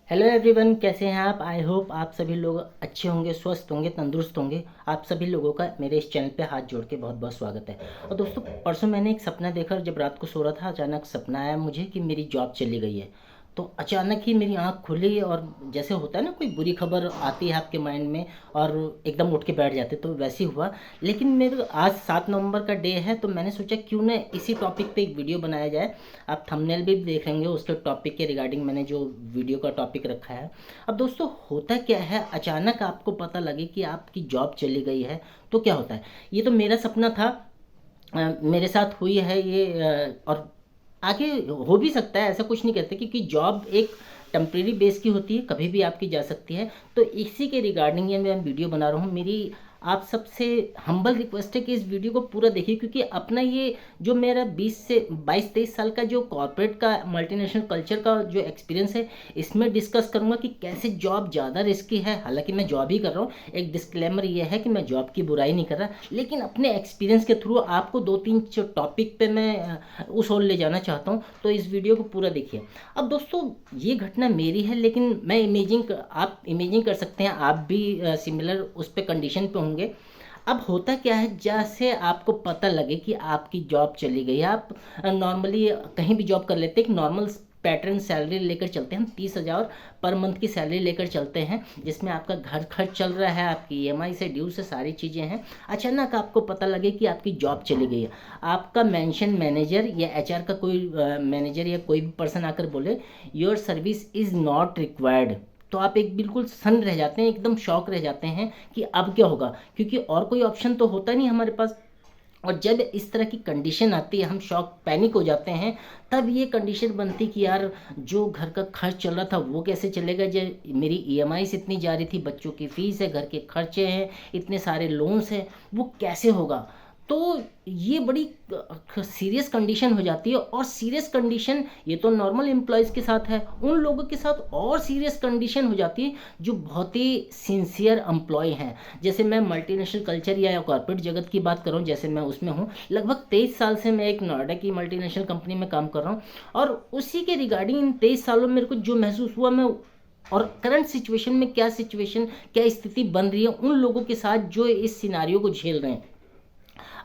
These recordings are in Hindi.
हेलो एवरीवन, कैसे हैं आप। आई होप आप सभी लोग अच्छे होंगे, स्वस्थ होंगे, तंदुरुस्त होंगे। आप सभी लोगों का मेरे इस चैनल पे हाथ जोड़ के बहुत बहुत स्वागत है। और दोस्तों, परसों मैंने एक सपना देखा। जब रात को सो रहा था, अचानक सपना आया मुझे कि मेरी जॉब चली गई है। तो अचानक ही मेरी आंख खुली, और जैसे होता है ना, कोई बुरी खबर आती है आपके माइंड में और एकदम उठ के बैठ जाते, तो वैसे ही हुआ। लेकिन मेरे आज 7 नवंबर का डे है, तो मैंने सोचा क्यों ना इसी टॉपिक पे एक वीडियो बनाया जाए। आप थंबनेल भी देख लेंगे, उसके टॉपिक के रिगार्डिंग मैंने जो वीडियो का टॉपिक रखा है। अब दोस्तों, होता क्या है, अचानक आपको पता लगे कि आपकी जॉब चली गई है, तो क्या होता है। ये तो मेरा सपना था, मेरे साथ हुई है ये, और आगे हो भी सकता है, ऐसा कुछ नहीं कहते, क्योंकि जॉब एक टेम्प्रेरी बेस की होती है, कभी भी आपकी जा सकती है। तो इसी के रिगार्डिंग ये मैं वीडियो बना रहा हूँ। मेरी आप सबसे हम्बल रिक्वेस्ट है कि इस वीडियो को पूरा देखिए, क्योंकि अपना ये जो मेरा 20 से 22-23 साल का जो कॉर्पोरेट का मल्टीनेशनल कल्चर का जो एक्सपीरियंस है, इसमें डिस्कस करूंगा कि कैसे जॉब ज़्यादा रिस्की है। हालांकि मैं जॉब ही कर रहा हूँ, एक डिस्क्लेमर ये है कि मैं जॉब की बुराई नहीं कर रहा, लेकिन अपने एक्सपीरियंस के थ्रू आपको 2-3 टॉपिक पे मैं उस ओर ले जाना चाहता हूँ। तो इस वीडियो को पूरा देखिए। अब दोस्तों, ये घटना मेरी है, लेकिन मैं आप इमेजिंग कर सकते हैं, आप भी सिमिलर उस पर कंडीशन पे होंगे। अब होता क्या है, जैसे आपको पता लगे कि आपकी जॉब चली गई है, आप नॉर्मली कहीं भी जॉब कर लेते हैं, एक नॉर्मल पैटर्न सैलरी लेकर चलते हैं हम, 30,000 पर मंथ की सैलरी लेकर चलते हैं, जिसमें आपका घर खर्च चल रहा है, आपकी ईएमआई से ड्यू से सारी चीज़ें हैं। अचानक आपको पता लगे कि आपकी जॉब चली गई है। आपका मेंशन मैनेजर या एचआर का कोई मैनेजर या कोई भी पर्सन आकर बोले, your service is not required. तो आप एक बिल्कुल सन रह जाते हैं, एकदम शॉक रह जाते हैं कि अब क्या होगा, क्योंकि और कोई ऑप्शन तो होता नहीं हमारे पास। और जब इस तरह की कंडीशन आती है, हम शॉक पैनिक हो जाते हैं। तब ये कंडीशन बनती कि यार, जो घर का खर्च चल रहा था वो कैसे चलेगा, जो मेरी ईएमआई से इतनी जा रही थी, बच्चों की फीस है, घर के खर्चे हैं, इतने सारे लोन्स हैं, वो कैसे होगा। तो ये बड़ी सीरियस कंडीशन हो जाती है। और सीरियस कंडीशन ये तो नॉर्मल एम्प्लॉयज़ के साथ है, उन लोगों के साथ और सीरियस कंडीशन हो जाती है जो बहुत ही सिंसियर एम्प्लॉय हैं। जैसे मैं मल्टीनेशनल कल्चर या कॉर्पोरेट जगत की बात कर रहा हूँ, जैसे मैं उसमें हूँ। लगभग 23 साल से मैं एक नोएडा की मल्टीनेशनल कंपनी में काम कर रहा हूँ, और उसी के रिगार्डिंग इन 23 सालों में मेरे को जो महसूस हुआ, मैं और करंट सिचुएशन में क्या स्थिति बन रही है उन लोगों के साथ जो इस सिनारियो को झेल रहे हैं।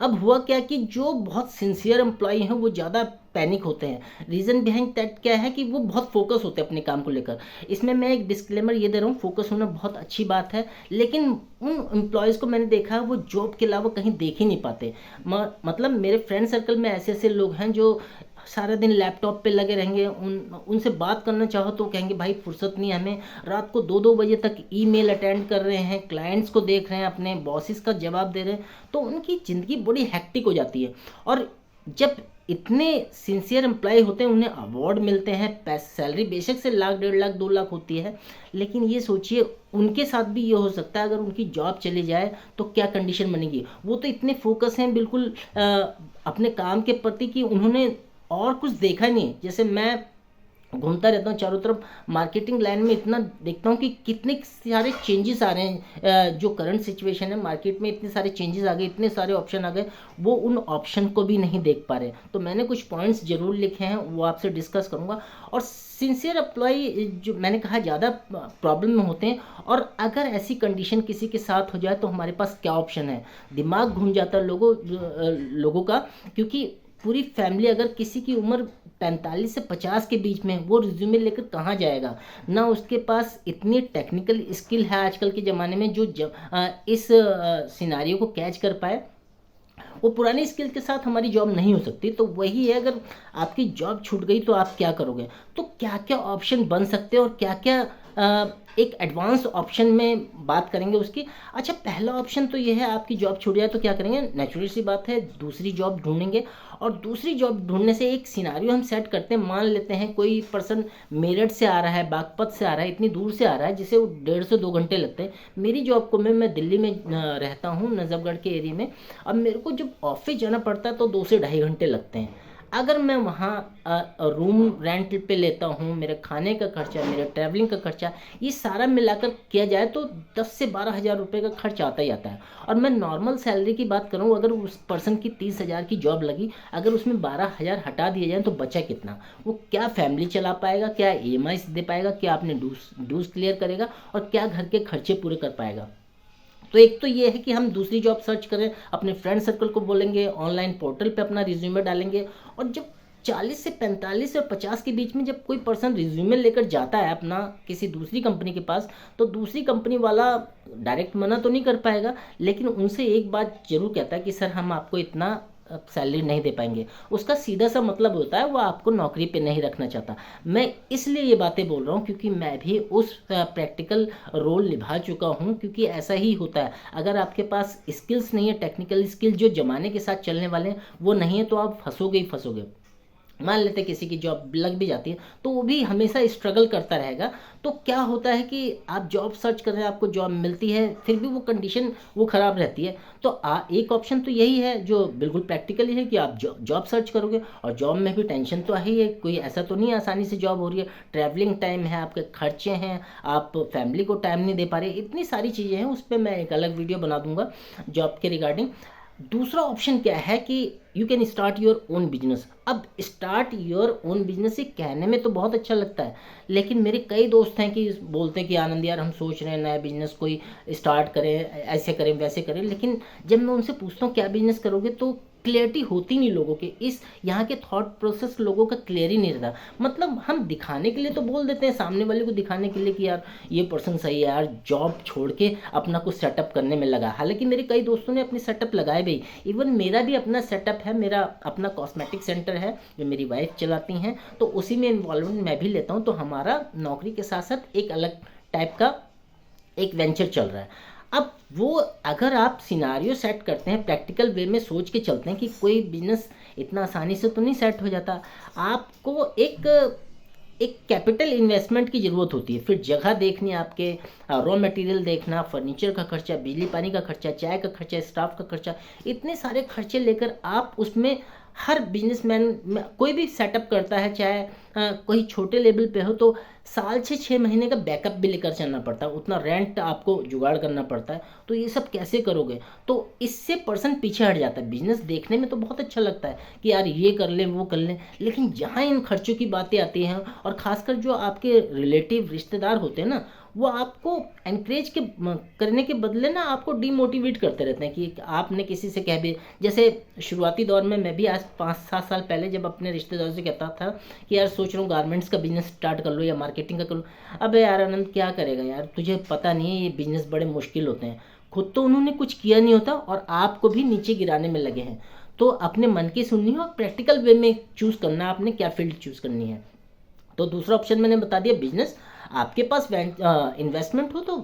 अब हुआ क्या कि जो बहुत सिंसियर एम्प्लॉय हैं वो ज़्यादा पैनिक होते हैं। रीज़न बिहाइंड दैट क्या है कि वो बहुत फोकस होते हैं अपने काम को लेकर। इसमें मैं एक डिस्क्लेमर ये दे रहा हूँ, फोकस होना बहुत अच्छी बात है, लेकिन उन एम्प्लॉयज़ को मैंने देखा है वो जॉब के अलावा कहीं देख ही नहीं पाते। मतलब मेरे फ्रेंड सर्कल में ऐसे ऐसे लोग हैं जो सारा दिन लैपटॉप पे लगे रहेंगे। उनसे बात करना चाहो तो कहेंगे भाई फुर्सत नहीं है हमें। रात को 2-2 बजे तक ईमेल अटेंड कर रहे हैं, क्लाइंट्स को देख रहे हैं, अपने बॉसेस का जवाब दे रहे हैं। तो उनकी ज़िंदगी बड़ी हेक्टिक हो जाती है। और जब इतने सिंसियर एम्प्लॉय होते हैं, उन्हें अवार्ड मिलते हैं, पैसे सैलरी बेशक से लाख, 1.5 लाख, 2 लाख होती है, लेकिन ये सोचिए उनके साथ भी ये हो सकता है, अगर उनकी जॉब चली जाए तो क्या कंडीशन बनेगी। वो तो इतने फोकस हैं बिल्कुल अपने काम के प्रति कि उन्होंने और कुछ देखा नहीं। जैसे मैं घूमता रहता हूँ चारों तरफ, मार्केटिंग लाइन में इतना देखता हूँ कि कितने सारे चेंजेस आ रहे हैं। जो करंट सिचुएशन है मार्केट में, इतने सारे चेंजेस आ गए, इतने सारे ऑप्शन आ गए, वो उन ऑप्शन को भी नहीं देख पा रहे। तो मैंने कुछ पॉइंट्स जरूर लिखे हैं, वो आपसे डिस्कस करूँगा। और सिंसियर एम्प्लॉय जो मैंने कहा ज़्यादा प्रॉब्लम में होते हैं। और अगर ऐसी कंडीशन किसी के साथ हो जाए तो हमारे पास क्या ऑप्शन है। दिमाग घूम जाता है लोगों का, क्योंकि पूरी फैमिली, अगर किसी की उम्र 45 से 50 के बीच में, वो रिज्यूमे लेकर कहाँ जाएगा। ना उसके पास इतनी टेक्निकल स्किल है आजकल के ज़माने में जो इस सिनारियो को कैच कर पाए। वो पुरानी स्किल के साथ हमारी जॉब नहीं हो सकती। तो वही है, अगर आपकी जॉब छूट गई तो आप क्या करोगे। तो क्या क्या ऑप्शन बन सकते हैं और क्या क्या एक एडवांस ऑप्शन में बात करेंगे उसकी। अच्छा, पहला ऑप्शन तो ये है, आपकी जॉब छूट जाए तो क्या करेंगे। नेचुरल सी बात है, दूसरी जॉब ढूंढेंगे। और दूसरी जॉब ढूंढने से एक सिनारियो हम सेट करते हैं। मान लेते हैं कोई पर्सन मेरठ से आ रहा है, बागपत से आ रहा है, इतनी दूर से आ रहा है जिसे वो 1.5 से 2 घंटे लगते हैं। मेरी जॉब को मैं दिल्ली में रहता हूँ, नजफगढ़ के एरिया में। अब मेरे को जब ऑफिस जाना पड़ता है तो 2 से ढाई घंटे लगते हैं। अगर मैं वहाँ रूम रेंट पे लेता हूँ, मेरे खाने का खर्चा, मेरे ट्रैवलिंग का खर्चा, ये सारा मिलाकर किया जाए तो 10 से 12 हज़ार रुपये का खर्च आता ही आता है। और मैं नॉर्मल सैलरी की बात करूँ, अगर उस पर्सन की 30 हज़ार की जॉब लगी, अगर उसमें 12 हज़ार हटा दिए जाए तो बचा कितना? वो क्या फैमिली चला पाएगा, क्या EMI दे पाएगा, क्या अपने ड्यूज क्लियर करेगा, और क्या घर के खर्चे पूरे कर पाएगा? तो एक तो ये है कि हम दूसरी जॉब सर्च करें, अपने फ्रेंड सर्कल को बोलेंगे, ऑनलाइन पोर्टल पे अपना रिज्यूमे डालेंगे। और जब 40 से 45 और 50 के बीच में जब कोई पर्सन रिज्यूमे लेकर जाता है अपना किसी दूसरी कंपनी के पास, तो दूसरी कंपनी वाला डायरेक्ट मना तो नहीं कर पाएगा, लेकिन उनसे एक बात जरूर कहता है कि सर हम आपको इतना सैलरी नहीं दे पाएंगे। उसका सीधा सा मतलब होता है वो आपको नौकरी पे नहीं रखना चाहता। मैं इसलिए ये बातें बोल रहा हूँ क्योंकि मैं भी उस प्रैक्टिकल रोल निभा चुका हूँ, क्योंकि ऐसा ही होता है। अगर आपके पास स्किल्स नहीं है, टेक्निकल स्किल जो ज़माने के साथ चलने वाले हैं वो नहीं है, तो आप फंसोगे ही फंसोगे। मान लेते हैं किसी की जॉब लग भी जाती है तो वो भी हमेशा स्ट्रगल करता रहेगा। तो क्या होता है कि आप जॉब सर्च कर रहे हैं, आपको जॉब मिलती है, फिर भी वो कंडीशन वो ख़राब रहती है। तो एक ऑप्शन तो यही है जो बिल्कुल प्रैक्टिकली है कि आप जॉब सर्च करोगे। और जॉब में भी टेंशन तो ही है, कोई ऐसा तो नहीं है आसानी से जॉब हो रही है। ट्रैवलिंग टाइम है, आपके खर्चे हैं, आप फैमिली को टाइम नहीं दे पा रहे, इतनी सारी चीज़ें हैं। उस पर मैं एक अलग वीडियो बना दूंगा जॉब के रिगार्डिंग। दूसरा ऑप्शन क्या है कि you can start your own business. अब स्टार्ट योर ओन बिजनेस ये कहने में तो बहुत अच्छा लगता है, लेकिन मेरे कई दोस्त हैं कि बोलते हैं कि आनंद यार हम सोच रहे हैं नया बिजनेस कोई स्टार्ट करें, ऐसे करें वैसे करें। लेकिन जब मैं उनसे पूछता हूँ क्या बिजनेस करोगे, तो क्लियरिटी होती नहीं लोगों के। इस यहाँ के थॉट प्रोसेस लोगों का क्लियर ही नहीं रहता। मतलब हम दिखाने के लिए तो बोल देते हैं, सामने वाले को दिखाने के लिए कि यार ये पर्सन सही है यार, जॉब छोड़ के अपना कुछ सेटअप करने में लगा। हालांकि मेरे कई दोस्तों ने अपने सेटअप लगाए भी, इवन मेरा भी अपना सेटअप है, मेरा अपना कॉस्मेटिक सेंटर है जो मेरी वाइफ चलाती हैं, तो उसी में इन्वॉल्वमेंट मैं भी लेता हूँ। तो हमारा नौकरी के साथ साथ एक अलग टाइप का एक वेंचर चल रहा है। अब वो अगर आप सिनारियो सेट करते हैं, प्रैक्टिकल वे में सोच के चलते हैं कि कोई बिजनेस इतना आसानी से तो नहीं सेट हो जाता। आपको एक एक कैपिटल इन्वेस्टमेंट की ज़रूरत होती है। फिर जगह देखनी है, आपके रॉ मटेरियल देखना, फर्नीचर का खर्चा, बिजली पानी का खर्चा, चाय का खर्चा, स्टाफ का खर्चा, इतने सारे खर्चे लेकर आप उसमें हर बिजनेसमैन कोई भी सेटअप करता है, चाहे कोई छोटे लेवल पे हो, तो साल से 6 महीने का बैकअप भी लेकर चलना पड़ता है, उतना रेंट आपको जुगाड़ करना पड़ता है। तो ये सब कैसे करोगे? तो इससे पर्सन पीछे हट जाता है। बिजनेस देखने में तो बहुत अच्छा लगता है कि यार ये कर लें वो कर लें, लेकिन जहाँ इन खर्चों की बातें आती हैं, और ख़ासकर जो आपके रिलेटिव रिश्तेदार होते हैं ना, वो आपको एनकरेज करने के बदले ना आपको डीमोटिवेट करते रहते हैं कि आपने किसी से कह भी। जैसे शुरुआती दौर में मैं भी आज 5-7 साल पहले जब अपने रिश्तेदारों से कहता था कि यार सोच रहा हूँ गारमेंट्स का बिजनेस स्टार्ट कर लो या मार्केटिंग का कर लो, अबे यार आनंद क्या करेगा यार, तुझे पता नहीं है ये बिजनेस बड़े मुश्किल होते हैं। खुद तो उन्होंने कुछ किया नहीं होता और आपको भी नीचे गिराने में लगे हैं। तो अपने मन की सुननी है और प्रैक्टिकल वे में चूज़ करना आपने क्या फील्ड चूज़ करनी है। तो दूसरा ऑप्शन मैंने बता दिया बिजनेस। आपके पास इन्वेस्टमेंट हो तो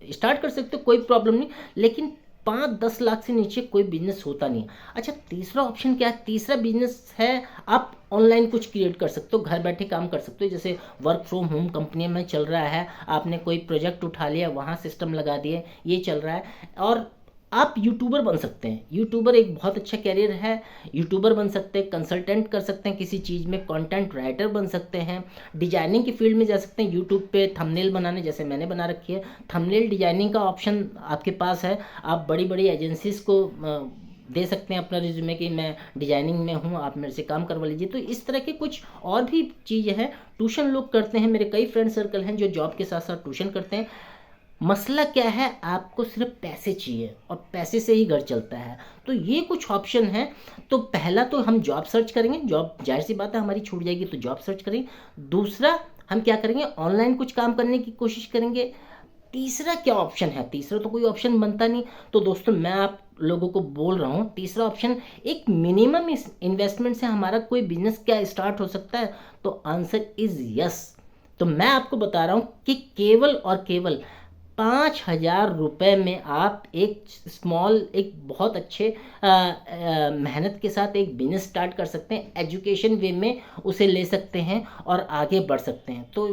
स्टार्ट कर सकते हो, कोई प्रॉब्लम नहीं, लेकिन 5-10 लाख से नीचे कोई बिजनेस होता नहीं। अच्छा, तीसरा ऑप्शन क्या है? तीसरा बिजनेस है आप ऑनलाइन कुछ क्रिएट कर सकते हो, घर बैठे काम कर सकते हो। जैसे वर्क फ्रॉम होम कंपनी में चल रहा है, आपने कोई प्रोजेक्ट उठा लिया, वहाँ सिस्टम लगा दिए, ये चल रहा है। और आप यूट्यूबर बन सकते हैं। यूट्यूबर एक बहुत अच्छा कैरियर है। यूट्यूबर बन सकते हैं, कंसल्टेंट कर सकते हैं किसी चीज़ में, कंटेंट राइटर बन सकते हैं, डिजाइनिंग की फील्ड में जा सकते हैं। यूट्यूब पे थंबनेल बनाने, जैसे मैंने बना रखी है, थंबनेल डिजाइनिंग का ऑप्शन आपके पास है। आप बड़ी बड़ी एजेंसीज को दे सकते हैं अपना रिज्यूमे कि मैं डिजाइनिंग में हूँ, आप मेरे से काम करवा लीजिए। तो इस तरह के कुछ और भी चीज़ें हैं। ट्यूशन लोग करते हैं, मेरे कई फ्रेंड सर्कल हैं जो जॉब के साथ साथ ट्यूशन करते हैं। मसला क्या है, आपको सिर्फ पैसे चाहिए और पैसे से ही घर चलता है। तो ये कुछ ऑप्शन है। तो पहला तो हम जॉब सर्च करेंगे, जॉब जाहिर सी बात है हमारी छूट जाएगी तो जॉब सर्च करेंगे। दूसरा हम क्या करेंगे, ऑनलाइन कुछ काम करने की कोशिश करेंगे। तीसरा क्या ऑप्शन है? तीसरा तो कोई ऑप्शन बनता नहीं। तो दोस्तों मैं आप लोगों को बोल रहा हूँ तीसरा ऑप्शन, एक मिनिमम इन्वेस्टमेंट से हमारा कोई बिजनेस क्या स्टार्ट हो सकता है? तो आंसर इज यस। तो मैं आपको बता रहा हूँ कि केवल और केवल 5,000 रुपये में आप एक स्मॉल, एक बहुत अच्छे मेहनत के साथ एक बिजनेस स्टार्ट कर सकते हैं। एजुकेशन वे में उसे ले सकते हैं और आगे बढ़ सकते हैं। तो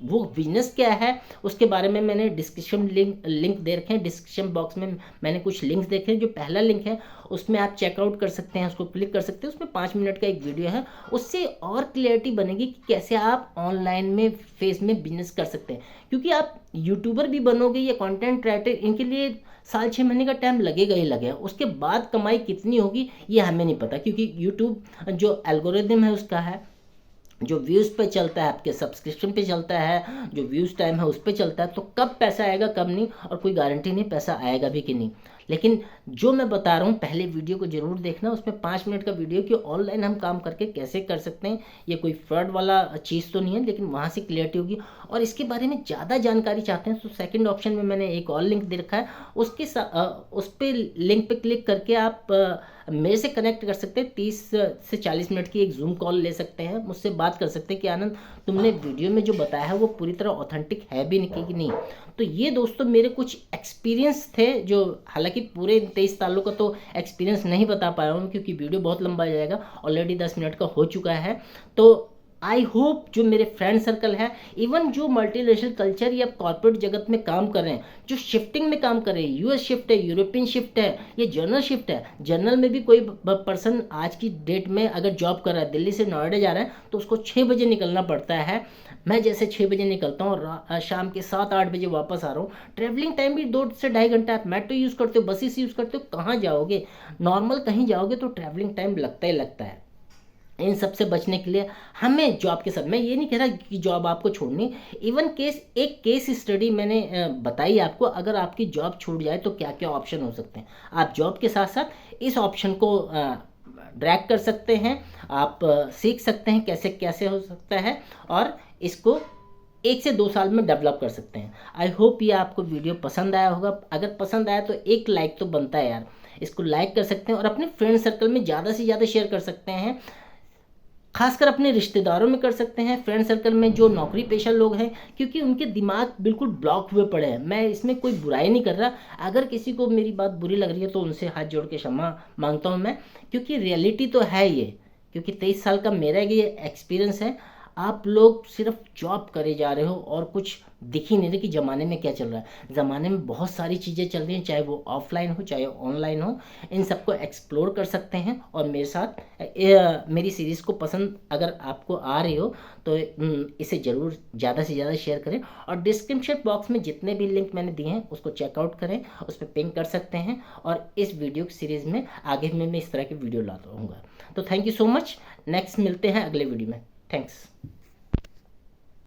वो बिजनेस क्या है उसके बारे में मैंने डिस्क्रिप्शन लिंक दे रखे हैं। डिस्क्रिप्शन बॉक्स में मैंने कुछ लिंक्स देखे हैं। जो पहला लिंक है उसमें आप चेकआउट कर सकते हैं, उसको क्लिक कर सकते हैं। उसमें 5 मिनट का एक वीडियो है, उससे और क्लियरिटी बनेगी कि कैसे आप ऑनलाइन में फेस में बिजनेस कर सकते हैं। क्योंकि आप यूट्यूबर भी बनोगे या कंटेंट राइटर, इनके लिए साल 6 महीने का टाइम लगेगा ही लगेगा। उसके बाद कमाई कितनी होगी ये हमें नहीं पता, क्योंकि यूट्यूब जो एल्गोरिदम है उसका है, जो व्यूज़ पे चलता है, आपके सब्सक्रिप्शन पे चलता है, जो व्यूज़ टाइम है उस पे चलता है। तो कब पैसा आएगा कब नहीं, और कोई गारंटी नहीं पैसा आएगा भी कि नहीं। लेकिन जो मैं बता रहा हूँ पहले वीडियो को जरूर देखना, उसमें 5 मिनट का वीडियो कि ऑनलाइन हम काम करके कैसे कर सकते हैं। ये कोई फ्रॉड वाला चीज़ तो नहीं है, लेकिन वहाँ से क्लियरिटी होगी। और इसके बारे में ज़्यादा जानकारी चाहते हैं तो सेकंड ऑप्शन में मैंने एक और लिंक दे रखा है, उस पर लिंक पे क्लिक करके आप मेरे से कनेक्ट कर सकते हैं। 30 से 40 मिनट की एक जूम कॉल ले सकते हैं, मुझसे बात कर सकते हैं कि आनंद तुमने वीडियो में जो बताया है वो पूरी तरह ऑथेंटिक है भी नहीं कि नहीं। तो ये दोस्तों मेरे कुछ एक्सपीरियंस थे, जो हालांकि पूरे 23 सालों का तो एक्सपीरियंस नहीं बता पाया हूँ क्योंकि वीडियो बहुत लंबा जाएगा, ऑलरेडी 10 मिनट का हो चुका है। तो आई होप जो मेरे फ्रेंड सर्कल है, इवन जो मल्टीनेशनल कल्चर या कॉर्पोरेट जगत में काम कर रहे हैं, जो शिफ्टिंग में काम कर रहे हैं, यूएस शिफ्ट है, यूरोपियन शिफ्ट है, ये जर्नल शिफ्ट है। जर्नल में भी कोई पर्सन आज की डेट में अगर जॉब कर रहा है, दिल्ली से नोएडा जा रहा है, तो उसको 6 बजे निकलना पड़ता है। मैं जैसे 6 बजे निकलता हूँ और शाम के 7-8 बजे वापस आ रहा हूँ। ट्रैवलिंग टाइम भी 2 से 2.5 घंटा। आप मेट्रो यूज़ करते हो, बसेस यूज़ करते हो, कहाँ जाओगे, नॉर्मल कहीं जाओगे तो ट्रैवलिंग टाइम लगता ही लगता है। इन सब से बचने के लिए हमें जॉब के साथ, मैं ये नहीं कह रहा कि जॉब आपको छोड़नी, इवन एक केस स्टडी मैंने बताई आपको। अगर आपकी जॉब छूट जाए तो क्या क्या ऑप्शन हो सकते हैं, आप जॉब के साथ साथ इस ऑप्शन को ड्रैग कर सकते हैं। आप सीख सकते हैं कैसे कैसे हो सकता है, और इसको 1 से 2 साल में डेवलप कर सकते हैं। आई होप ये आपको वीडियो पसंद आया होगा। अगर पसंद आया तो एक लाइक तो बनता है यार, इसको लाइक कर सकते हैं और अपने फ्रेंड सर्कल में ज़्यादा से ज़्यादा शेयर कर सकते हैं। खासकर अपने रिश्तेदारों में कर सकते हैं, फ्रेंड सर्कल में जो नौकरी पेशा लोग हैं, क्योंकि उनके दिमाग बिल्कुल ब्लॉक हुए पड़े हैं। मैं इसमें कोई बुराई नहीं कर रहा, अगर किसी को मेरी बात बुरी लग रही है तो उनसे हाथ जोड़ के क्षमा मांगता हूँ मैं, क्योंकि रियलिटी तो है ये। क्योंकि 23 साल का मेरा ये एक्सपीरियंस है। आप लोग सिर्फ जॉब करे जा रहे हो और कुछ दिख ही नहीं रहे कि ज़माने में क्या चल रहा है। ज़माने में बहुत सारी चीज़ें चल रही हैं, चाहे वो ऑफलाइन हो चाहे ऑनलाइन हो। इन सबको एक्सप्लोर कर सकते हैं। और मेरे साथ मेरी सीरीज़ को पसंद अगर आपको आ रही हो तो इसे ज़रूर ज़्यादा से ज़्यादा शेयर करें। और डिस्क्रिप्शन बॉक्स में जितने भी लिंक मैंने दिए हैं उसको चेकआउट करें, उस पर पिंक कर सकते हैं। और इस वीडियो की सीरीज़ में आगे में मैं इस तरह की वीडियो लाता रहूँगा। तो thank you so much. Next मिलते हैं अगले वीडियो में। थैंक्स।